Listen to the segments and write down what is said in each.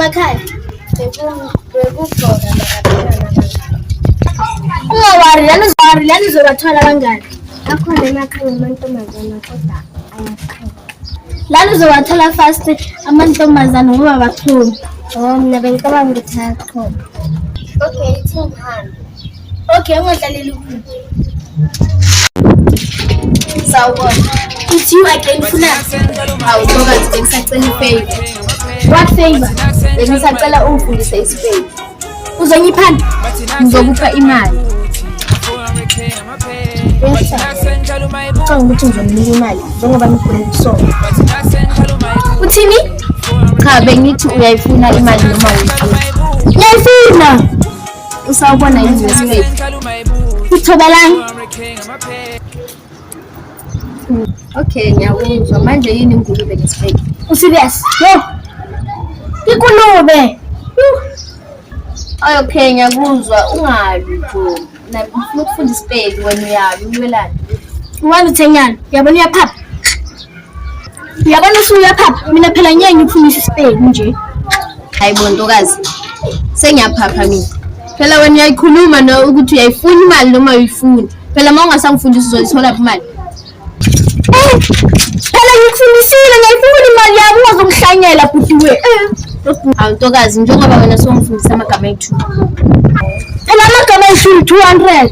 emakhaya bekukhona ungawari lani zobathola bangani akhona emakhaya amantombazana kodwa ayakhaya lani uzowathola fast amantombazana ngoba bakhulu. mina bengicabanga ukuthi ayakhona. Okay, ithingihani. Okay, ungadlaleli ukuphi. Sawubona. It's you again funa. Hawu Ntokazi bengisacela ifavor. What favor? Bengisacela ungifundise isifavor. Uzongiphani? Ngizokupha imali. Cha ukuthi ngizomnika imali njengoba ngifuna ukusonga. Uthini? Cha bengithi uyayifuna imali noma uyifuna. Ngiyayifuna. Usawubona yini lesifavor? Uthobalani? Okay, ngiyakuzwa. Manje yini ingulube ngesifavor? Userious? Yo. Ikulume. Okay, ngiyakuzwa. Ungabi nje. Ngifuna ukufunda isipedi wena uyabi uwelani. Uwani uthenyana? Uyabona uyaphapha? Uyabona usuyaphapha? Mina phela ngeke ngifundise isipedi nje. Hayibo Ntokazi. Sengiyaphapha mina. Phela wena uyayikhuluma no ukuthi uyayifuna imali noma uyifuni. Phela uma ungasangifundisi uzothola imali. Phela ngikufundisile ngiyifuna imali yami ungazongihlanyela bhuti. Hawu Ntokazi njengoba wena songifundisa amagama ayi-2. Phela amagama ayi-2 200.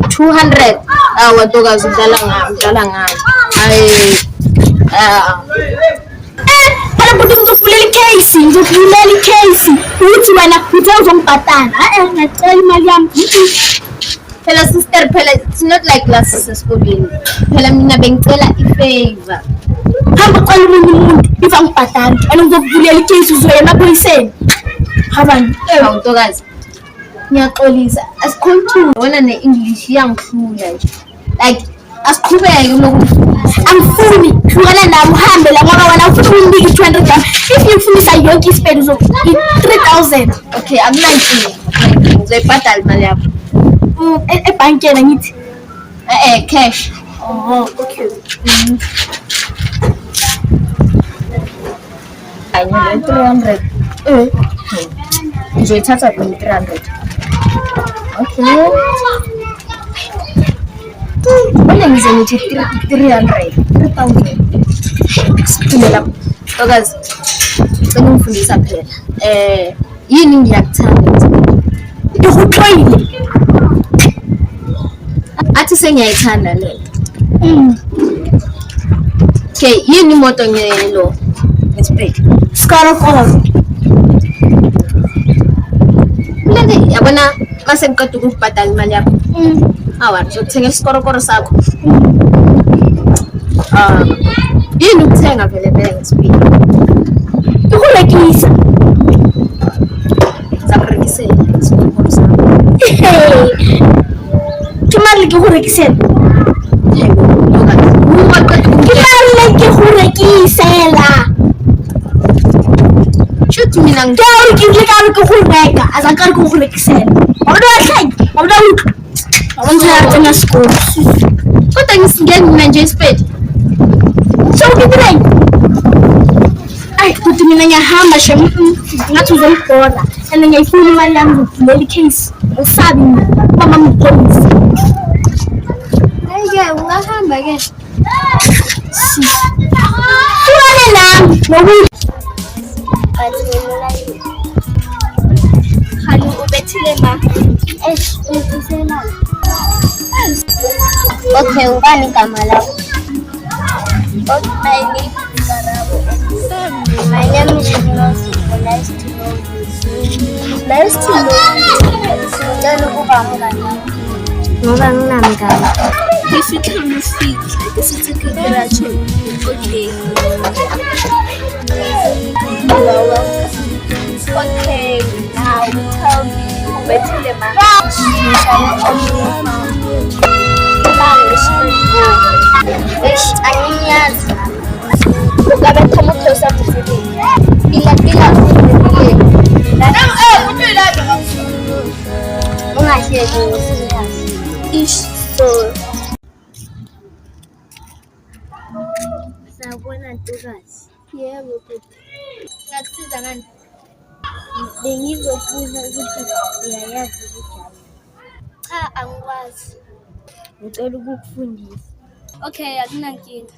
200. Awu Ntokazi udlala ngami. Hayi. Phela bhuti ngizovulela i-case. Uthi wena uthe uzongibhatala. Ngiyacela imali yami. Phela sister phela it's not like last esikoleni. Phela mina bengicela ifavor. Hamba qala umuntu ifa ngibhatala. Wena ngizokuvulela i-case uzoya emaphoyiseni. Habani. Hawu Ntokazi. Ngiyaxolisa. Asikhuluma wena ne-English iyangihlula nje. Like asiqhubeke lokufundisa. Angifuni hlukana nami uhambe la ngoba wena ufuna ukunginika 200 rand. If ngifundisa yonke isipedi uzokuthi 3000. Okay, akunankinga. Ngizoyibhadala imali yakho. Ebhankeni ngithi cash. Oh, okay. Ayini 300. Ngizoyithatha ku 300. Okay. Wena ngizokuthi 300. 3000. Siphumela. Ntokazi. Ngicela ungifundisa phela. Yini ngiyakuthanda? Ngikuxoyile. Athi sengiyayithanda le. Okay, yini imoto ngelo? Ngesipedi. Skorokoro. Lenge yabona mase ngiqeda ukubhadala imali yakho. Awa, ngizothenga isikorokoro sakho. Yini ukuthenga vele ngesipedi? Ukurekisa. Zakurekisela isikorokoro sakho. Kimali ke go rekisela. Kimali ke go rekisela. Shoot mina ngidori ke go reka, azakari go rekisela. Awudo hlanye, awudo uku. Awunjaya tena school. Kodwa ngisingeni mina nje isipedi. So ngibireni. Ay, kuthi mina ngiyahamba shem ngathi uzongibhoda. And ngiyifuna imali yami ngokuvulela i-case. Usabi mama mpolisi. Hayi ungahamba ke. Kuwane nami nokuthi bathi mina khali ubethile ma. Usela. Okay, ubani igama lakho? Okay, my name is Rose. Nice to know you. Nice to know you. Then ukuba ngani? Ngoba nginamngani. If you tell me speak, this is a good relation. Okay. Okay, now tell me. Ubethile ma. Anginyazi. Ukabe kama closer to today. Bila ungahiyeki ish so sawubona Ntokazi. Yebo bhuti. Ngakusiza ngani? Bengizobuza ukuthi uyayazi ukujayiva. Cha, angikwazi. Ngicela ukukufundisa. Okay, akunankinga.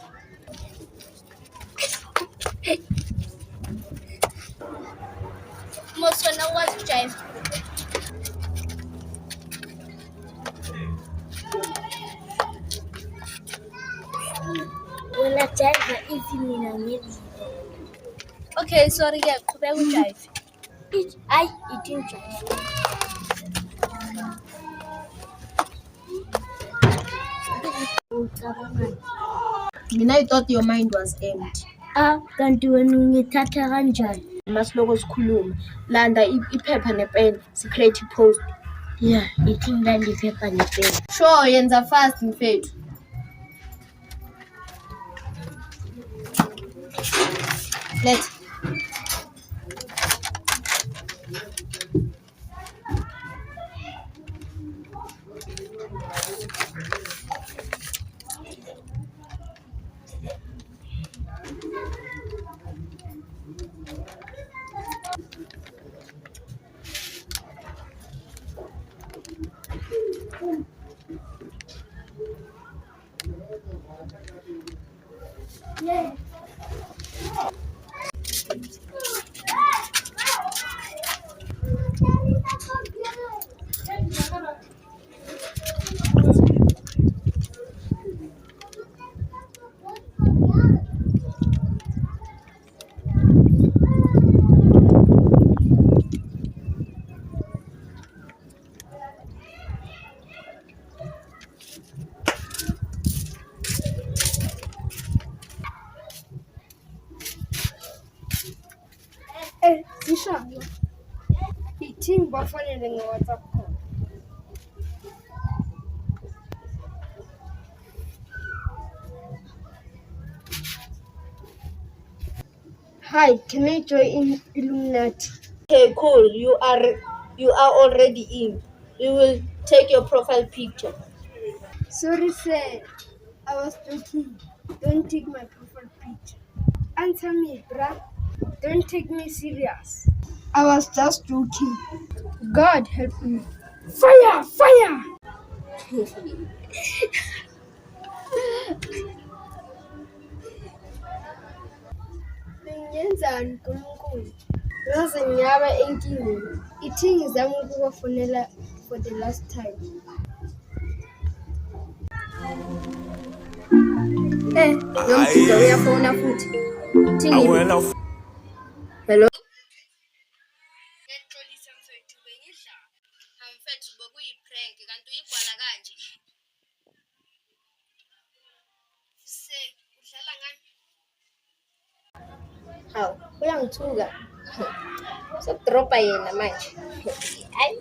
Most wena ukwazi ukujayiva. Wena jayiva ithi mina ngizizwa. Okay, sorry-ke, qhubeka ujayive. Hayi, ithi ngijayiva. Ucabangani? Mina I thought your mind was empty. Kanti wena ungithatha kanjani? Masiloko sikhuluma. Landa iphepha nepeni, si-create i-post. Yeah, ithi ngilanda iphepha nepeni. Sure, yenza fast mfethu. Let's. Zishalo. Ithi ngibafonele nge-WhatsApp call. Hi, can I join Illuminati? Okay, cool. You are already in. We will take your profile picture. Sorry, sir. I was joking. Don't take my profile picture. Answer me, bruh. Don't take me serious. I was just joking. God help me. Fire! Fire! Bengenzani nkulunkulu? Ngaze ngiyaba enkingeni. Ithi ngizama ukubafonela for the last time. Yomsiza uyafona futhi. Thini? Hello. Ngiyaxolisa mfethu, bengidla. Mfethu bekuyi-prank kanti uyigwala kanje. Udlala ngani? Hawu, uyangithuka. Sokudrobha yena manje. Hayi.